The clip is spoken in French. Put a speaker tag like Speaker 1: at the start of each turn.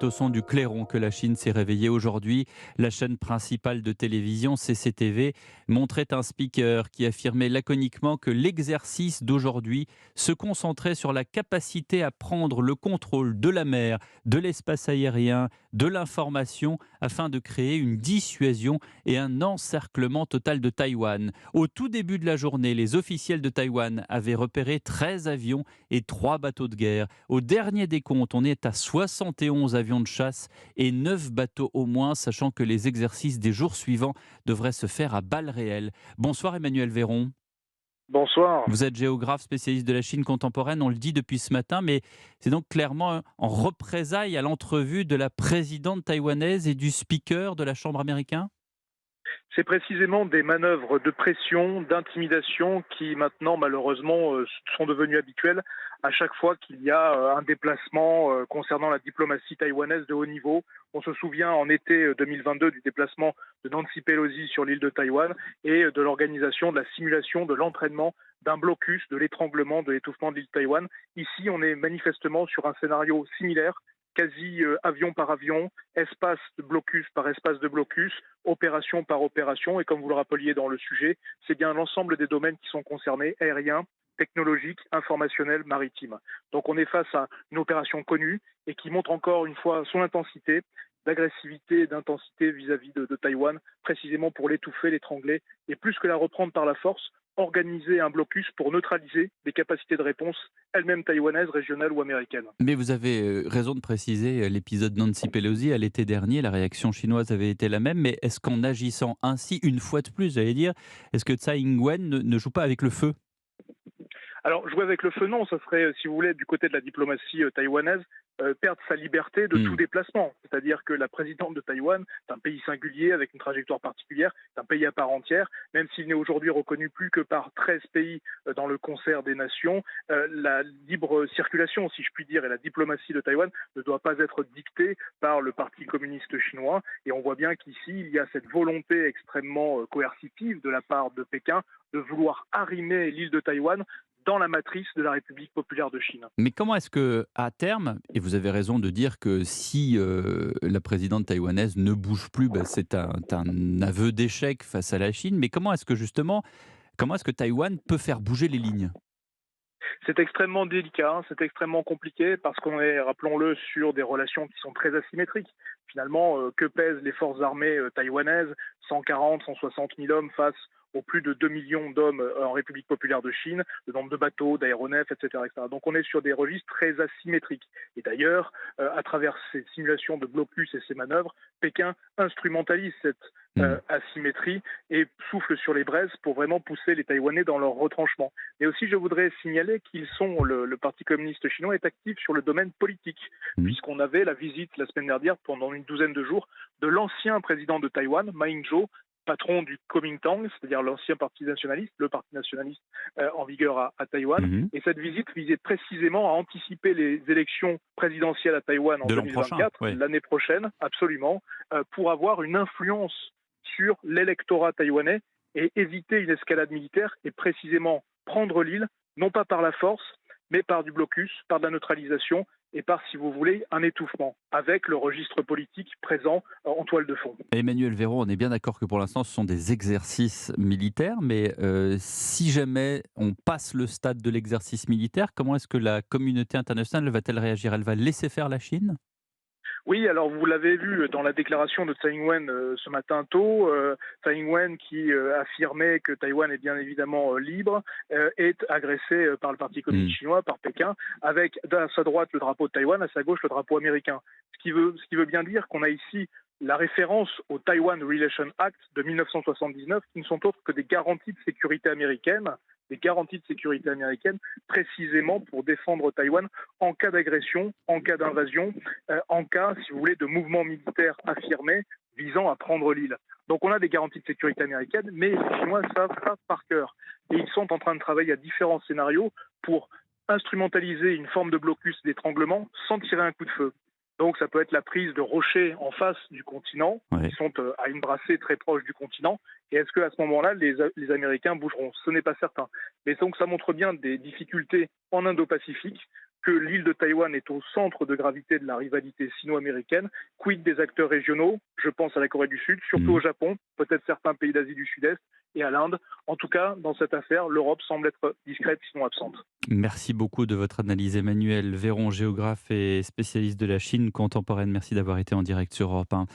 Speaker 1: Au son du clairon que la Chine s'est réveillée aujourd'hui, la chaîne principale de télévision CCTV montrait un speaker qui affirmait laconiquement que l'exercice d'aujourd'hui se concentrait sur la capacité à prendre le contrôle de la mer, de l'espace aérien, de l'information afin de créer une dissuasion et un encerclement total de Taïwan. Au tout début de la journée, les officiels de Taïwan avaient repéré 13 avions et 3 bateaux de guerre. Au dernier décompte, on est à 71 avions de chasse et 9 bateaux au moins, sachant que les exercices des jours suivants devraient se faire à balles réelles. Bonsoir Emmanuel Véron.
Speaker 2: Bonsoir.
Speaker 1: Vous êtes géographe spécialiste de la Chine contemporaine, on le dit depuis ce matin, mais c'est donc clairement en représailles à l'entrevue de la présidente taïwanaise et du speaker de la Chambre américaine.
Speaker 2: C'est précisément des manœuvres de pression, d'intimidation qui maintenant malheureusement sont devenues habituelles à chaque fois qu'il y a un déplacement concernant la diplomatie taïwanaise de haut niveau. On se souvient en été 2022 du déplacement de Nancy Pelosi sur l'île de Taïwan et de l'organisation de la simulation de l'entraînement d'un blocus, de l'étranglement, de l'étouffement de l'île de Taïwan. Ici, on est manifestement sur un scénario similaire, quasi avion par avion, espace de blocus par espace de blocus, opération par opération. Et comme vous le rappeliez dans le sujet, c'est bien l'ensemble des domaines qui sont concernés, aériens, technologiques, informationnels, maritimes. Donc on est face à une opération connue et qui montre encore une fois son intensité, d'agressivité et d'intensité vis-à-vis de Taïwan, précisément pour l'étouffer, l'étrangler, et plus que la reprendre par la force, organiser un blocus pour neutraliser les capacités de réponse elles-mêmes taïwanaises, régionales ou américaines.
Speaker 1: Mais vous avez raison de préciser l'épisode Nancy Pelosi à l'été dernier, la réaction chinoise avait été la même, mais est-ce qu'en agissant ainsi, une fois de plus, j'allais dire, est-ce que Tsai Ing-wen ne joue pas avec le feu?
Speaker 2: Alors, jouer avec le feu, non, ça serait, si vous voulez, du côté de la diplomatie taïwanaise, perdre sa liberté de tout
Speaker 1: Hmm.
Speaker 2: déplacement. C'est-à-dire que la présidente de Taïwan est un pays singulier avec une trajectoire particulière, c'est un pays à part entière, même s'il n'est aujourd'hui reconnu plus que par 13 pays dans le concert des nations. La libre circulation, si je puis dire, et la diplomatie de Taïwan ne doit pas être dictée par le Parti communiste chinois. Et on voit bien qu'ici, il y a cette volonté extrêmement coercitive de la part de Pékin de vouloir arrimer l'île de Taïwan dans la matrice de la République populaire de Chine.
Speaker 1: Mais comment est-ce que, à terme, et vous avez raison de dire que si la présidente taïwanaise ne bouge plus, bah, c'est un aveu d'échec face à la Chine, mais comment est-ce que justement, comment est-ce que Taïwan peut faire bouger les lignes?
Speaker 2: C'est extrêmement délicat, hein, c'est extrêmement compliqué parce qu'on est, rappelons-le, sur des relations qui sont très asymétriques. Finalement, que pèsent les forces armées taïwanaises? 140, 160 000 hommes face aux plus de 2 millions d'hommes en République populaire de Chine, le nombre de bateaux, d'aéronefs, etc., etc. Donc on est sur des registres très asymétriques. Et d'ailleurs, à travers ces simulations de blocus et ces manœuvres, Pékin instrumentalise cette
Speaker 1: Hmm.
Speaker 2: asymétrie et souffle sur les braises pour vraiment pousser les Taïwanais dans leur retranchement. Mais aussi, je voudrais signaler le Parti communiste chinois est actif sur le domaine politique,
Speaker 1: Hmm.
Speaker 2: puisqu'on avait la visite la semaine dernière, pendant une douzaine de jours, de l'ancien président de Taïwan, Ma Ying-jeou, patron du Kuomintang, c'est-à-dire l'ancien parti nationaliste, le parti nationaliste en vigueur à Taïwan.
Speaker 1: Mhm.
Speaker 2: Et cette visite visait précisément à anticiper les élections présidentielles à Taïwan en
Speaker 1: De l'an prochain,
Speaker 2: 2024,
Speaker 1: oui.
Speaker 2: l'année prochaine, absolument, pour avoir une influence sur l'électorat taïwanais et éviter une escalade militaire et précisément prendre l'île, non pas par la force, mais par du blocus, par de la neutralisation et par, si vous voulez, un étouffement, avec le registre politique présent en toile de fond.
Speaker 1: Emmanuel Véron, on est bien d'accord que pour l'instant, ce sont des exercices militaires, mais si jamais on passe le stade de l'exercice militaire, comment est-ce que la communauté internationale va-t-elle réagir? Elle va laisser faire la Chine?
Speaker 2: Oui, alors vous l'avez vu dans la déclaration de Tsai Ing-wen ce matin tôt, Tsai Ing-wen qui affirmait que Taïwan est bien évidemment libre, est agressée par le Parti
Speaker 1: Hmm.
Speaker 2: communiste chinois, par Pékin, avec à sa droite le drapeau de Taïwan, à sa gauche le drapeau américain. Ce qui veut bien dire qu'on a ici la référence au Taiwan Relation Act de 1979, qui ne sont autres que des garanties de sécurité américaines, précisément pour défendre Taïwan en cas d'agression, en cas d'invasion, en cas, si vous voulez, de mouvement militaire affirmé visant à prendre l'île. Donc on a des garanties de sécurité américaines, mais les Chinois savent ça par cœur. Et ils sont en train de travailler à différents scénarios pour instrumentaliser une forme de blocus d'étranglement sans tirer un coup de feu. Donc ça peut être la prise de rochers en face du continent, qui
Speaker 1: Ouais.
Speaker 2: sont à une brassée très proche du continent. Et est-ce qu'à ce moment-là, les Américains bougeront? Ce n'est pas certain. Mais donc ça montre bien des difficultés en Indo-Pacifique, que l'île de Taïwan est au centre de gravité de la rivalité sino-américaine. Quid des acteurs régionaux? Je pense à la Corée du Sud, surtout
Speaker 1: Mmh.
Speaker 2: au Japon, peut-être certains pays d'Asie du Sud-Est et à l'Inde. En tout cas, dans cette affaire, l'Europe semble être discrète, sinon absente.
Speaker 1: Merci beaucoup de votre analyse, Emmanuel Véron, géographe et spécialiste de la Chine contemporaine. Merci d'avoir été en direct sur Europe 1.